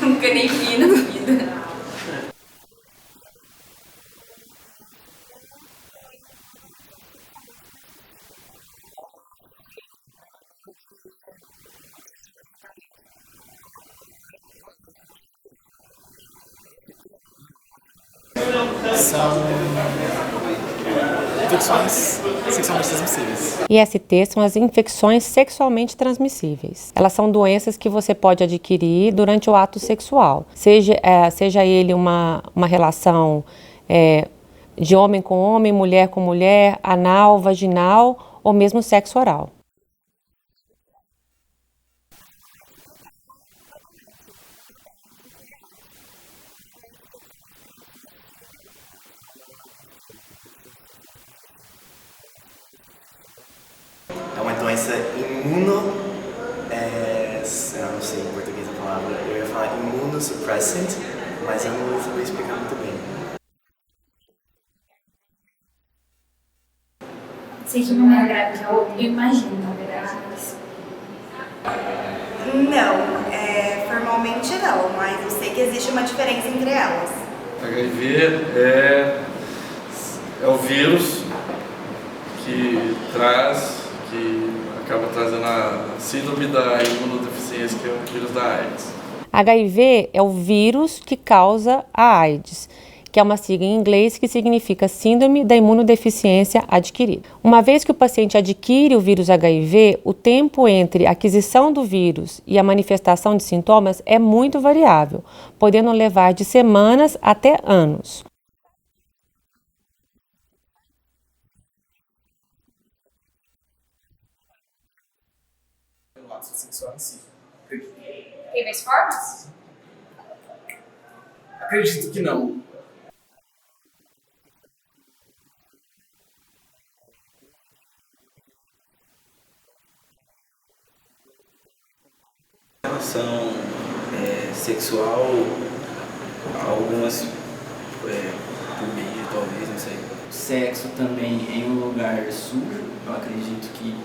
nunca nem vi na vida. São infecções sexualmente transmissíveis. IST são as infecções sexualmente transmissíveis. Elas são doenças que você pode adquirir durante o ato sexual, seja ele uma relação de homem com homem, mulher com mulher, anal, vaginal ou mesmo sexo oral. É uma doença eu não sei em português a palavra, eu ia falar imunossupressant, mas eu não vou saber explicar muito bem. Sei que não é grave, eu imagino, na verdade. Não, formalmente não, mas eu sei que existe uma diferença entre elas. HIV é o vírus que acaba trazendo a síndrome da imunodeficiência, que é o vírus da AIDS. HIV é o vírus que causa a AIDS, que é uma sigla em inglês que significa Síndrome da Imunodeficiência Adquirida. Uma vez que o paciente adquire o vírus HIV, o tempo entre a aquisição do vírus e a manifestação de sintomas é muito variável, podendo levar de semanas até anos. O ato sexual em si. Tem mais formas? Acredito que não. Relação sexual, algumas por beijo, talvez, não sei. Sexo também em um lugar sujo, eu acredito que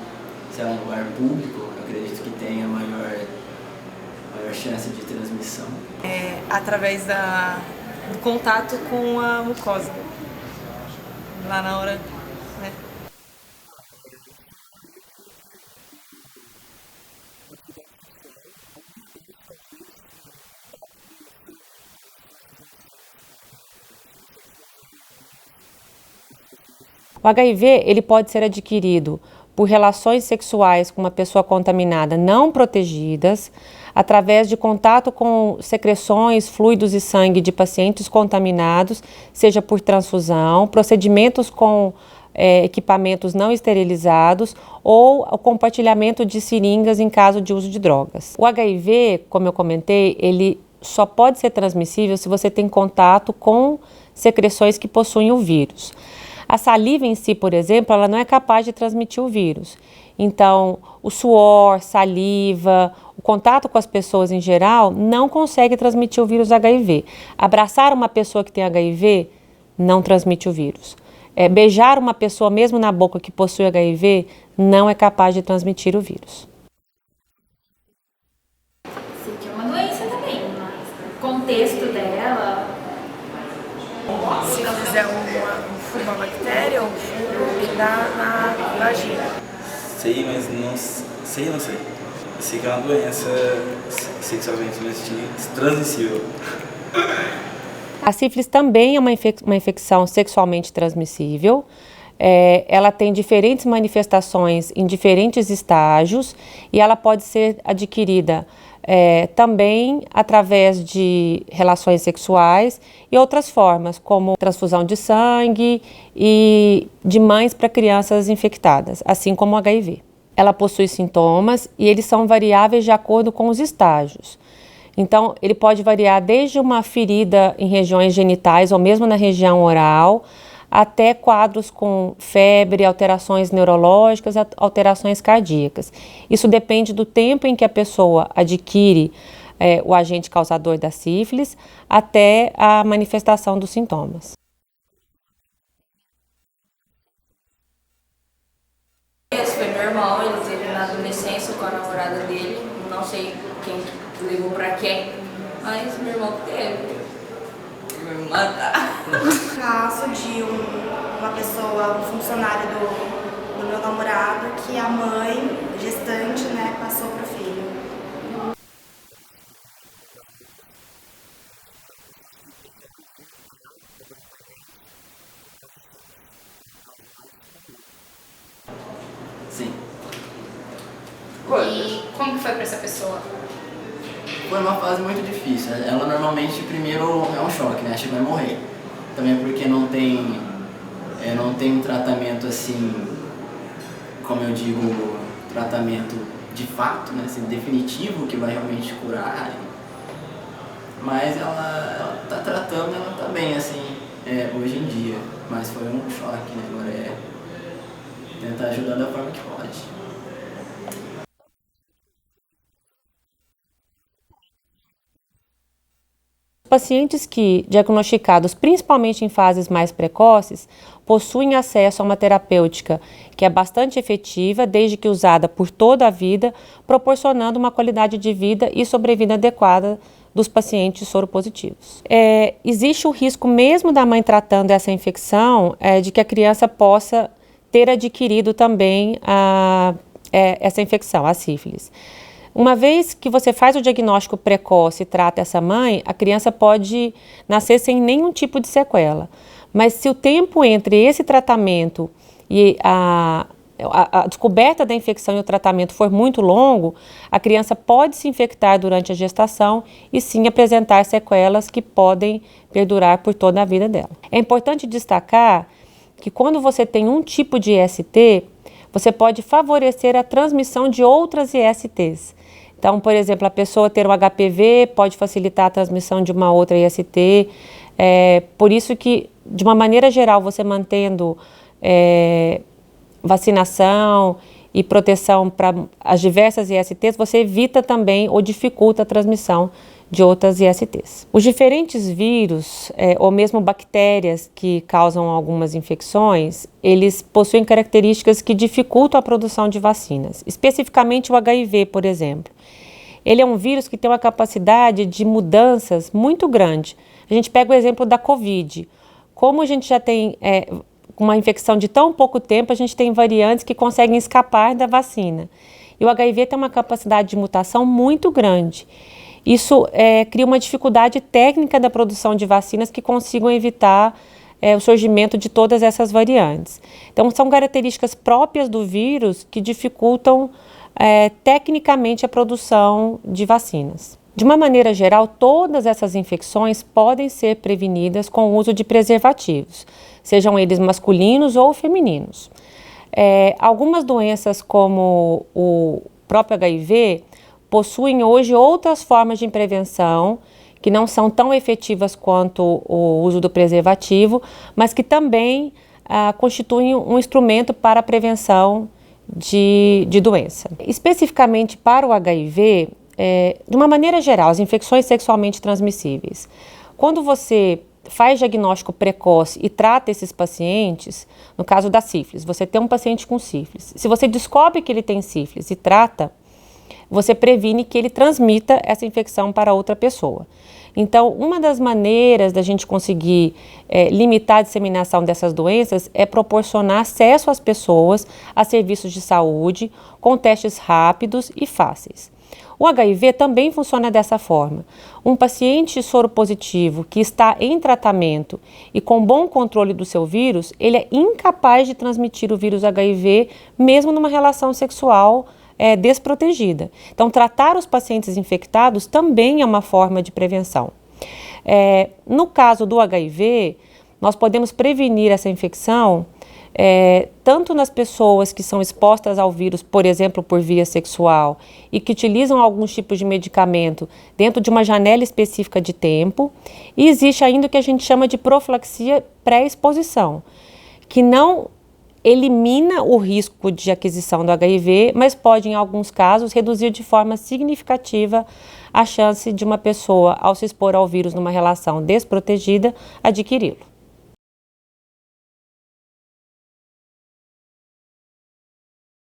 se é um lugar público, eu acredito que tenha maior chance de transmissão. Através do contato com a mucosa, lá na hora, né? O HIV ele pode ser adquirido por relações sexuais com uma pessoa contaminada não protegidas, através de contato com secreções, fluidos e sangue de pacientes contaminados, seja por transfusão, procedimentos com equipamentos não esterilizados ou o compartilhamento de seringas em caso de uso de drogas. O HIV, como eu comentei, ele só pode ser transmissível se você tem contato com secreções que possuem o vírus. A saliva em si, por exemplo, ela não é capaz de transmitir o vírus. Então, o suor, saliva, o contato com as pessoas em geral não consegue transmitir o vírus HIV. Abraçar uma pessoa que tem HIV não transmite o vírus. Beijar uma pessoa mesmo na boca que possui HIV não é capaz de transmitir o vírus. Sei que é uma doença também, mas o contexto dela... Se não fizer uma bactéria ou um fungo que dá na vagina. Sei, mas não sei. Sei que é uma doença sexualmente transmissível. A sífilis também é uma infecção sexualmente transmissível. Ela tem diferentes manifestações em diferentes estágios e ela pode ser adquirida também através de relações sexuais e outras formas, como transfusão de sangue e de mães para crianças infectadas, assim como o HIV. Ela possui sintomas e eles são variáveis de acordo com os estágios. Então, ele pode variar desde uma ferida em regiões genitais ou mesmo na região oral, até quadros com febre, alterações neurológicas, alterações cardíacas. Isso depende do tempo em que a pessoa adquire o agente causador da sífilis até a manifestação dos sintomas. Isso foi normal, ele teve na adolescência com a namorada dele, não sei quem levou pra quem, Mas meu irmão teve. Vai me matar. Caso de uma pessoa, um funcionário do meu namorado, que a mãe, gestante, né, passou pro filho. Sim. E como que foi pra essa pessoa? Foi uma fase muito difícil. Ela normalmente primeiro é um choque, né? Acha que vai morrer. Também porque não tem um tratamento assim, como eu digo, tratamento de fato, né? Assim, definitivo, que vai realmente curar. Mas ela tá tratando, ela tá bem, assim, hoje em dia. Mas foi um choque, né? Agora é tentar ajudar da forma que pode. Pacientes que, diagnosticados principalmente em fases mais precoces, possuem acesso a uma terapêutica que é bastante efetiva, desde que usada por toda a vida, proporcionando uma qualidade de vida e sobrevida adequada dos pacientes soropositivos. Existe o risco, mesmo da mãe tratando essa infecção, de que a criança possa ter adquirido também essa infecção, a sífilis. Uma vez que você faz o diagnóstico precoce e trata essa mãe, a criança pode nascer sem nenhum tipo de sequela. Mas se o tempo entre esse tratamento e a descoberta da infecção e o tratamento for muito longo, a criança pode se infectar durante a gestação e sim apresentar sequelas que podem perdurar por toda a vida dela. É importante destacar que quando você tem um tipo de IST, você pode favorecer a transmissão de outras ISTs. Então, por exemplo, a pessoa ter um HPV pode facilitar a transmissão de uma outra IST. Por isso que, de uma maneira geral, você mantendo vacinação e proteção para as diversas ISTs, você evita também ou dificulta a transmissão de outras ISTs. Os diferentes vírus ou mesmo bactérias que causam algumas infecções, eles possuem características que dificultam a produção de vacinas, especificamente o HIV, por exemplo. Ele é um vírus que tem uma capacidade de mudanças muito grande. A gente pega o exemplo da Covid. Como a gente já tem uma infecção de tão pouco tempo, a gente tem variantes que conseguem escapar da vacina. E o HIV tem uma capacidade de mutação muito grande. Isso cria uma dificuldade técnica da produção de vacinas que consigam evitar o surgimento de todas essas variantes. Então, são características próprias do vírus que dificultam tecnicamente a produção de vacinas. De uma maneira geral, todas essas infecções podem ser prevenidas com o uso de preservativos, sejam eles masculinos ou femininos. Algumas doenças, como o próprio HIV, possuem hoje outras formas de prevenção que não são tão efetivas quanto o uso do preservativo, mas que também constituem um instrumento para a prevenção de doença. Especificamente para o HIV, de uma maneira geral, as infecções sexualmente transmissíveis. Quando você faz diagnóstico precoce e trata esses pacientes, no caso da sífilis, você tem um paciente com sífilis. Se você descobre que ele tem sífilis e trata, você previne que ele transmita essa infecção para outra pessoa. Então, uma das maneiras da gente conseguir limitar a disseminação dessas doenças é proporcionar acesso às pessoas a serviços de saúde com testes rápidos e fáceis. O HIV também funciona dessa forma. Um paciente soropositivo que está em tratamento e com bom controle do seu vírus, ele é incapaz de transmitir o vírus HIV mesmo numa relação sexual desprotegida. Então, tratar os pacientes infectados também é uma forma de prevenção. No caso do HIV, nós podemos prevenir essa infecção tanto nas pessoas que são expostas ao vírus, por exemplo, por via sexual, e que utilizam alguns tipos de medicamento dentro de uma janela específica de tempo, e existe ainda o que a gente chama de profilaxia pré-exposição, que não elimina o risco de aquisição do HIV, mas pode, em alguns casos, reduzir de forma significativa a chance de uma pessoa, ao se expor ao vírus numa relação desprotegida, adquiri-lo.